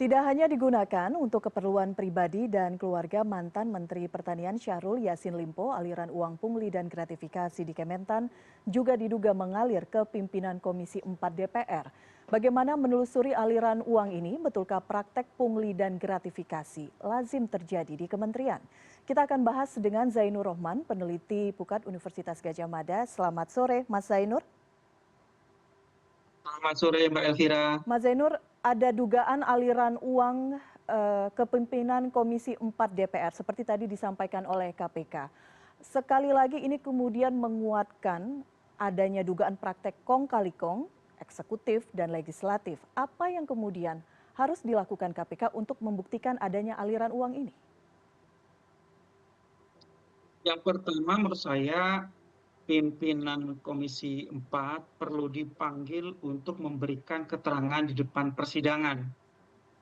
Tidak hanya digunakan untuk keperluan pribadi dan keluarga mantan Menteri Pertanian Syahrul Yassin Limpo, aliran uang pungli dan gratifikasi di Kementan juga diduga mengalir ke pimpinan Komisi 4 DPR. Bagaimana menelusuri aliran uang ini? Betulkah praktek pungli dan gratifikasi lazim terjadi di kementerian? Kita akan bahas dengan Zainur Rohman, peneliti Pukat Universitas Gadjah Mada. Selamat sore, Mas Zainur. Selamat sore Mbak Elvira. Mas Zainur, ada dugaan aliran uang kepemimpinan Komisi 4 DPR seperti tadi disampaikan oleh KPK. Sekali lagi ini kemudian menguatkan adanya dugaan praktek kong kali kong, eksekutif dan legislatif. Apa yang kemudian harus dilakukan KPK untuk membuktikan adanya aliran uang ini? Yang pertama menurut saya pimpinan Komisi 4 perlu dipanggil untuk memberikan keterangan di depan persidangan.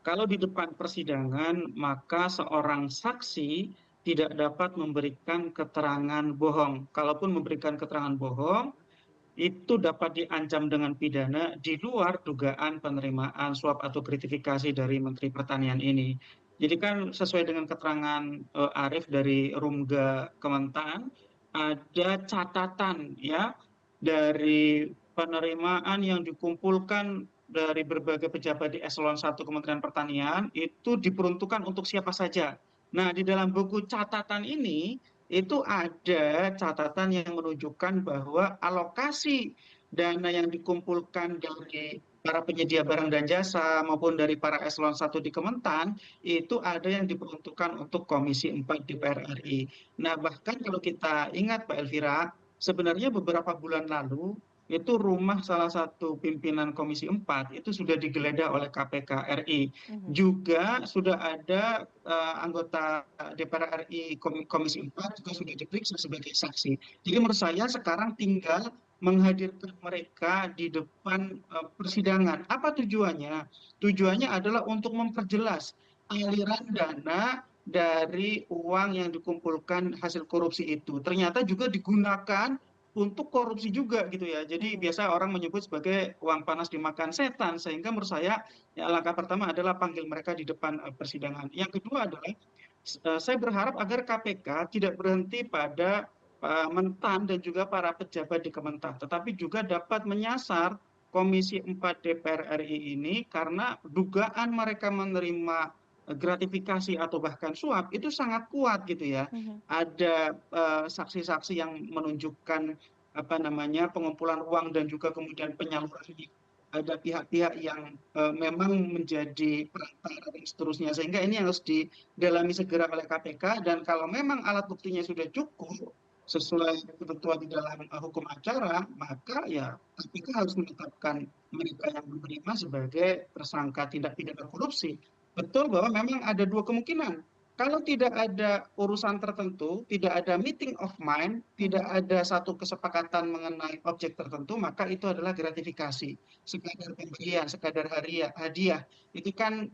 Kalau di depan persidangan, maka seorang saksi tidak dapat memberikan keterangan bohong. Kalaupun memberikan keterangan bohong, itu dapat diancam dengan pidana di luar dugaan penerimaan suap atau gratifikasi dari Menteri Pertanian ini. Jadi kan sesuai dengan keterangan Arief dari Rumga Kementan, ada catatan ya dari penerimaan yang dikumpulkan dari berbagai pejabat di eselon 1 Kementerian Pertanian itu diperuntukkan untuk siapa saja. Nah, di dalam buku catatan ini itu ada catatan yang menunjukkan bahwa alokasi dana yang dikumpulkan dari para penyedia barang dan jasa maupun dari para eselon 1 di Kementan itu ada yang diperuntukkan untuk Komisi 4 DPR RI. Nah, bahkan kalau kita ingat Pak Elvira, sebenarnya beberapa bulan lalu itu rumah salah satu pimpinan Komisi 4 itu sudah digeledah oleh KPK RI. Juga sudah ada anggota DPR RI Komisi 4 juga sudah diperiksa sebagai saksi. Jadi menurut saya sekarang tinggal menghadirkan mereka di depan persidangan. Apa tujuannya? Tujuannya adalah untuk memperjelas aliran dana dari uang yang dikumpulkan hasil korupsi itu. Ternyata juga digunakan untuk korupsi juga gitu ya. Jadi biasa orang menyebut sebagai uang panas dimakan setan. Sehingga menurut saya ya, langkah pertama adalah panggil mereka di depan persidangan. Yang kedua adalah saya berharap agar KPK tidak berhenti pada Mentan dan juga para pejabat di Kementan, tetapi juga dapat menyasar Komisi 4 DPR RI ini karena dugaan mereka menerima gratifikasi atau bahkan suap itu sangat kuat gitu ya. Ada saksi-saksi yang menunjukkan apa namanya pengumpulan uang dan juga kemudian penyaluran. Ada pihak-pihak yang memang menjadi perantara dan seterusnya, sehingga ini harus didalami segera oleh KPK. Dan kalau memang alat buktinya sudah cukup sesuai ketentuan di dalam hukum acara, maka ya KPK harus menetapkan mereka yang menerima sebagai tersangka tindak pidana korupsi. Betul bahwa memang ada dua kemungkinan. Kalau tidak ada urusan tertentu, tidak ada meeting of mind, tidak ada satu kesepakatan mengenai objek tertentu, maka itu adalah gratifikasi, sekadar pemberian, sekadar hadiah. Itu kan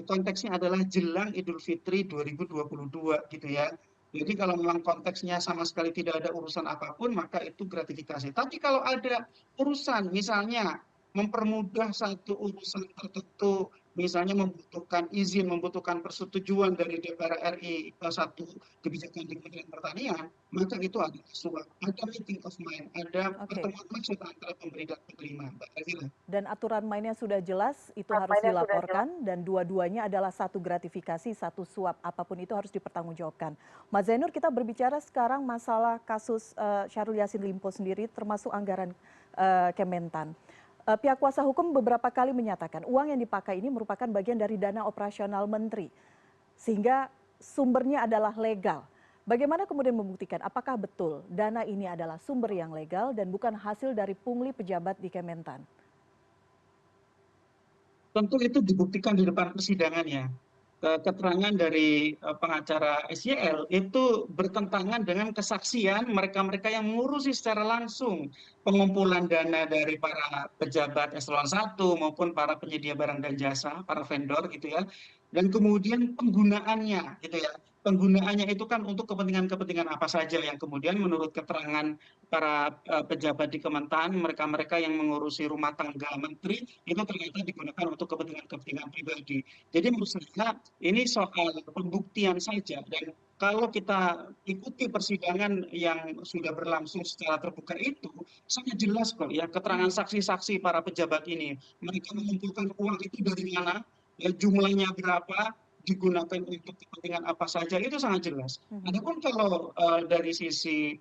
konteksnya adalah jelang Idul Fitri 2022 gitu ya. Jadi kalau memang konteksnya sama sekali tidak ada urusan apapun, maka itu gratifikasi. Tapi kalau ada urusan, misalnya mempermudah satu urusan tertentu, misalnya membutuhkan izin, membutuhkan persetujuan dari DPR RI satu kebijakan di Kementerian Pertanian, maka itu ada suap, ada meeting of mind, ada pertemuan maksud antara pemberi dan penerima. Dan aturan mainnya sudah jelas, itu harus dilaporkan dan dua-duanya adalah satu gratifikasi, satu suap, apapun itu harus dipertanggungjawabkan. Mas Zainur, kita berbicara sekarang masalah kasus Syahrul Yassin Limpo sendiri, termasuk anggaran Kementan. Pihak kuasa hukum beberapa kali menyatakan uang yang dipakai ini merupakan bagian dari dana operasional menteri, sehingga sumbernya adalah legal. Bagaimana kemudian membuktikan apakah betul dana ini adalah sumber yang legal dan bukan hasil dari pungli pejabat di Kementan? Tentu itu dibuktikan di depan persidangan ya. Keterangan dari pengacara SYL itu bertentangan dengan kesaksian mereka-mereka yang mengurusi secara langsung pengumpulan dana dari para pejabat eselon 1 maupun para penyedia barang dan jasa, para vendor gitu ya. Dan kemudian penggunaannya gitu ya. penggunaannya itu kan untuk kepentingan-kepentingan apa saja yang kemudian menurut keterangan para pejabat di Kementan, mereka-mereka yang mengurusi rumah tangga menteri itu ternyata digunakan untuk kepentingan-kepentingan pribadi. Jadi menurut saya ini soal pembuktian saja, dan kalau kita ikuti persidangan yang sudah berlangsung secara terbuka itu sangat jelas kok ya keterangan Mhm, saksi-saksi para pejabat ini. Mereka mengumpulkan uang itu dari mana, ya, jumlahnya berapa, digunakan untuk kepentingan apa saja, itu sangat jelas. mhm, Adapun kalau dari sisi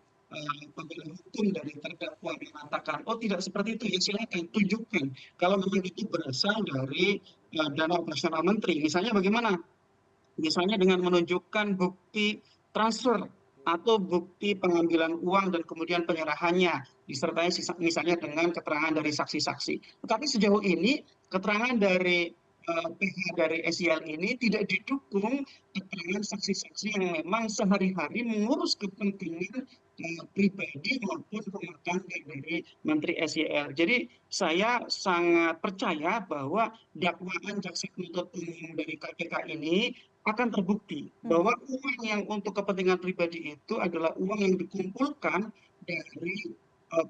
pembela hukum dari terdakwa mengatakan, oh tidak seperti itu, ya silakan tunjukkan. Kalau memang itu berasal dari dana operasional menteri, misalnya bagaimana? Misalnya dengan menunjukkan bukti transfer atau bukti pengambilan uang dan kemudian penyerahannya, disertai misalnya dengan keterangan dari saksi-saksi. Tetapi sejauh ini keterangan dari pihak dari SEL ini tidak didukung keterangan saksi-saksi yang memang sehari-hari mengurus kepentingan pribadi maupun rumah tangga dari Menteri SEL. Jadi saya sangat percaya bahwa dakwaan jaksa penuntut umum dari KPK ini akan terbukti mhm. bahwa uang yang untuk kepentingan pribadi itu adalah uang yang dikumpulkan dari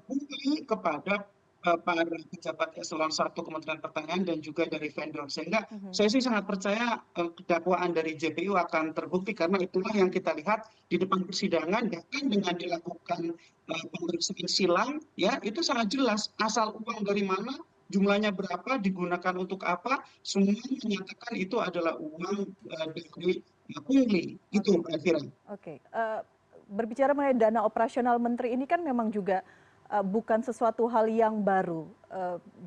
publik kepada para pejabat eselon 1 Kementerian Pertanian dan juga dari vendor. Sehingga Mhm. saya sih sangat percaya dakwaan dari JPU akan terbukti karena itulah yang kita lihat di depan persidangan, bahkan dengan dilakukan pemeriksaan silang ya itu sangat jelas asal uang dari mana, jumlahnya berapa, digunakan untuk apa, semuanya menyatakan itu adalah uang dari pungli. Itu Oke, Mbak Elvira. oke. Berbicara mengenai dana operasional menteri ini kan memang juga, bukan sesuatu hal yang baru,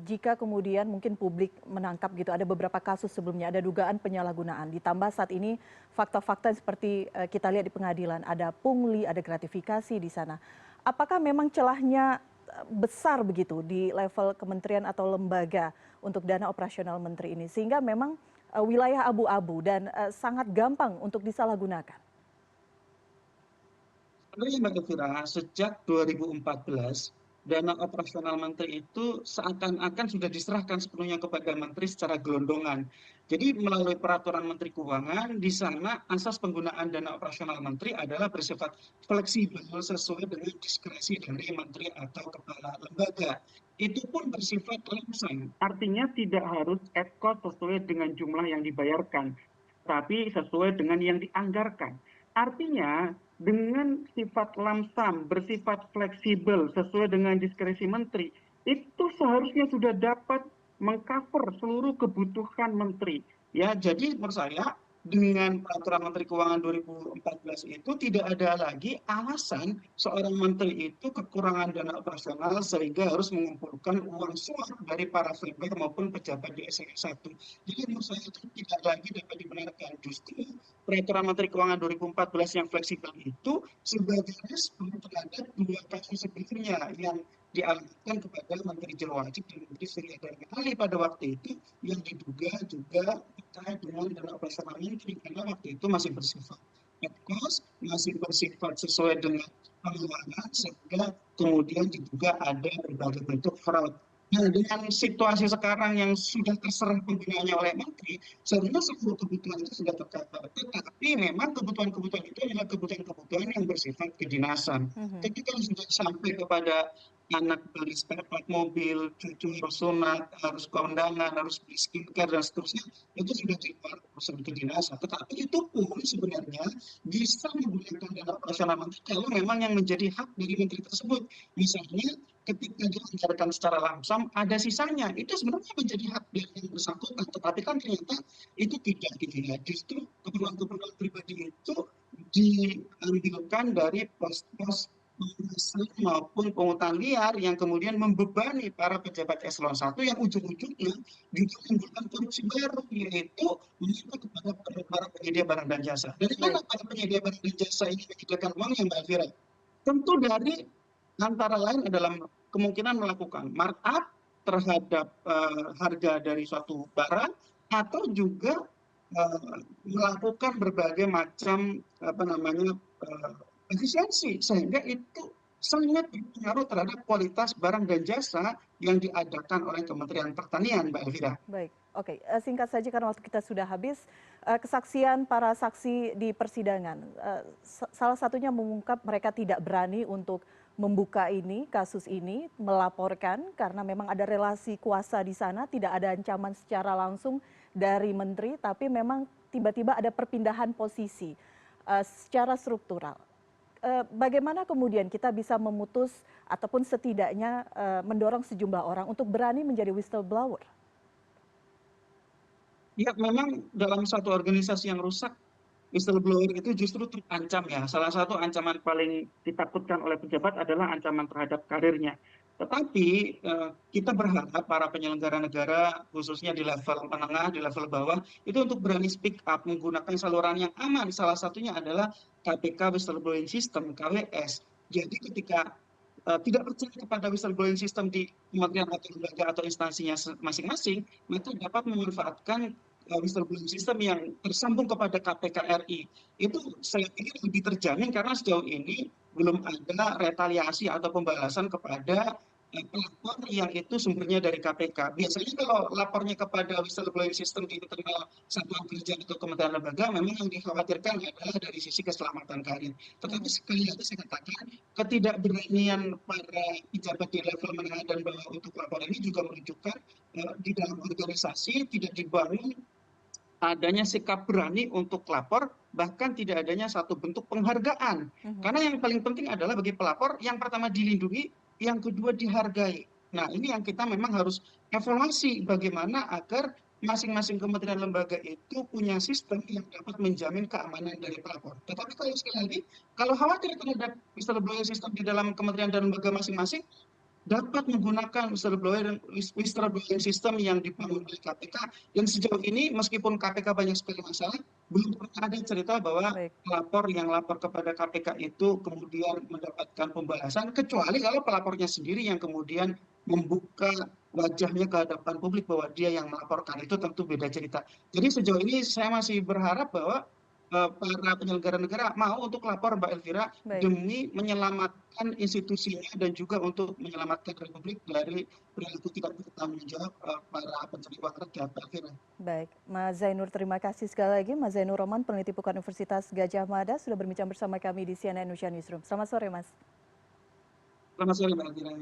jika kemudian mungkin publik menangkap gitu, ada beberapa kasus sebelumnya, ada dugaan penyalahgunaan, ditambah saat ini fakta-fakta seperti, kita lihat di pengadilan, ada pungli, ada gratifikasi di sana. Apakah memang celahnya, besar begitu di level kementerian atau lembaga untuk dana operasional menteri ini? Sehingga memang, wilayah abu-abu dan, sangat gampang untuk disalahgunakan? Sebenarnya Mbak Elvira, sejak 2014, dana operasional menteri itu seakan-akan sudah diserahkan sepenuhnya kepada menteri secara gelondongan. Jadi melalui peraturan Menteri Keuangan, di sana asas penggunaan dana operasional menteri adalah bersifat fleksibel sesuai dengan diskresi dari menteri atau kepala lembaga. Itu pun bersifat langsung, artinya tidak harus ad cost sesuai dengan jumlah yang dibayarkan, tapi sesuai dengan yang dianggarkan. Artinya dengan sifat lamsam, bersifat fleksibel sesuai dengan diskresi menteri, itu seharusnya sudah dapat mengcover seluruh kebutuhan menteri. Ya, jadi menurut saya dengan peraturan Menteri Keuangan 2014 itu tidak ada lagi alasan seorang menteri itu kekurangan dana operasional sehingga harus mengumpulkan uang suap dari para vendor maupun pejabat di eselon 1. Jadi menurut saya itu tidak lagi dapat dibenarkan. Justru peraturan Menteri Keuangan 2014 yang fleksibel itu sebagai respon terhadap dua kasus sebelumnya yang dialihkan kepada Menteri Jero Wajib dan Menteri Sri Adalia Ali pada waktu itu yang diduga juga terkait dengan dana operasional menteri karena waktu itu masih bersifat ad cost, masih bersifat sesuai dengan pengeluaran sehingga kemudian diduga ada berbagai bentuk fraud. Nah, dengan situasi sekarang yang sudah terserah penggunaannya oleh menteri, sebenarnya seluruh kebutuhan itu sudah tercover. Tetapi memang kebutuhan-kebutuhan itu adalah kebutuhan-kebutuhan yang bersifat kedinasan. Mhm. Ketika sudah sampai kepada anak beli spare part mobil, cucu harus sunat, harus kondangan, harus beli skincare dan seterusnya, itu sudah di luar urusan kedinasan. Tetapi itu pun sebenarnya bisa menggunakan dana operasional menteri kalau memang yang menjadi hak dari menteri tersebut. Misalnya ketika dianggarkan secara langsung ada sisanya, itu sebenarnya menjadi hak dari yang bersangkutan. Tetapi kan ternyata itu tidak gitu ya. Justru keperluan-keperluan pribadi itu diambilkan dari pos-pos maupun pungutan liar yang kemudian membebani para pejabat eselon 1 yang ujung-ujungnya juga menimbulkan korupsi baru, yaitu menyangkut kepada para penyedia barang dan jasa. Dari mana Baik. para penyedia barang dan jasa ini menyediakan uang yang Mbak Elvira? Tentu dari antara lain adalah kemungkinan melakukan markup terhadap harga dari suatu barang atau juga melakukan berbagai macam apa namanya efisiensi sehingga itu sangat berpengaruh terhadap kualitas barang dan jasa yang diadakan oleh Kementerian Pertanian, Mbak Elvira. Baik. Oke, singkat saja karena waktu kita sudah habis. Kesaksian para saksi di persidangan, salah satunya mengungkap mereka tidak berani untuk membuka ini, kasus ini, melaporkan karena memang ada relasi kuasa di sana, tidak ada ancaman secara langsung dari menteri, tapi memang tiba-tiba ada perpindahan posisi secara struktural. Bagaimana kemudian kita bisa memutus ataupun setidaknya mendorong sejumlah orang untuk berani menjadi whistleblower? Ya, memang dalam satu organisasi yang rusak, whistleblower itu justru terancam ya. Salah satu ancaman paling ditakutkan oleh pejabat adalah ancaman terhadap karirnya. Tetapi kita berharap para penyelenggara negara, khususnya di level menengah, di level bawah, itu untuk berani speak up menggunakan saluran yang aman. Salah satunya adalah KPK Whistleblowing System (KWS). Jadi ketika tidak percaya kepada whistleblowing system di kementerian atau lembaga atau instansinya masing-masing, maka dapat memanfaatkan whistleblowing system yang tersambung kepada KPK RI. Itu saya pikir lebih terjamin karena sejauh ini belum ada retaliasi atau pembalasan kepada pelapor yang itu sumbernya dari KPK. Biasanya kalau lapornya kepada whistleblowing system di internal satuan kerja atau kementerian lembaga, memang yang dikhawatirkan adalah dari sisi keselamatan karir. Tetapi Mhm. sekali lagi saya katakan, ketidakberanian para pejabat di level menengah dan bawah untuk lapor ini juga menunjukkan di dalam organisasi tidak dibangun adanya sikap berani untuk lapor, bahkan tidak adanya satu bentuk penghargaan. Mhm. Karena yang paling penting adalah bagi pelapor, yang pertama dilindungi, yang kedua dihargai. Nah, ini yang kita memang harus evaluasi bagaimana agar masing-masing kementerian lembaga itu punya sistem yang dapat menjamin keamanan dari pelapor. Tetapi kalau sekali lagi, kalau khawatir terhadap whistleblowing system di dalam kementerian dan lembaga masing-masing, dapat menggunakan whistleblowing system yang dibangun oleh KPK. Dan sejauh ini meskipun KPK banyak sekali masalah, belum pernah ada cerita bahwa Baik. pelapor yang lapor kepada KPK itu kemudian mendapatkan pembalasan, kecuali kalau pelapornya sendiri yang kemudian membuka wajahnya ke hadapan publik bahwa dia yang melaporkan, itu tentu beda cerita. Jadi sejauh ini saya masih berharap bahwa para penyelenggara negara mau untuk lapor, Mbak Elvira, Baik. demi menyelamatkan institusinya dan juga untuk menyelamatkan republik dari perilaku tidak bertanggung jawab para pencuri uang rakyat, Mbak Elvira. Baik, Mas Zainur, terima kasih sekali lagi. Mas Zainur Roman, peneliti Pukat Universitas Gadjah Mada, sudah berbincang bersama kami di CNN Indonesia Newsroom. Selamat sore, Mas. Selamat sore, Mbak Elvira.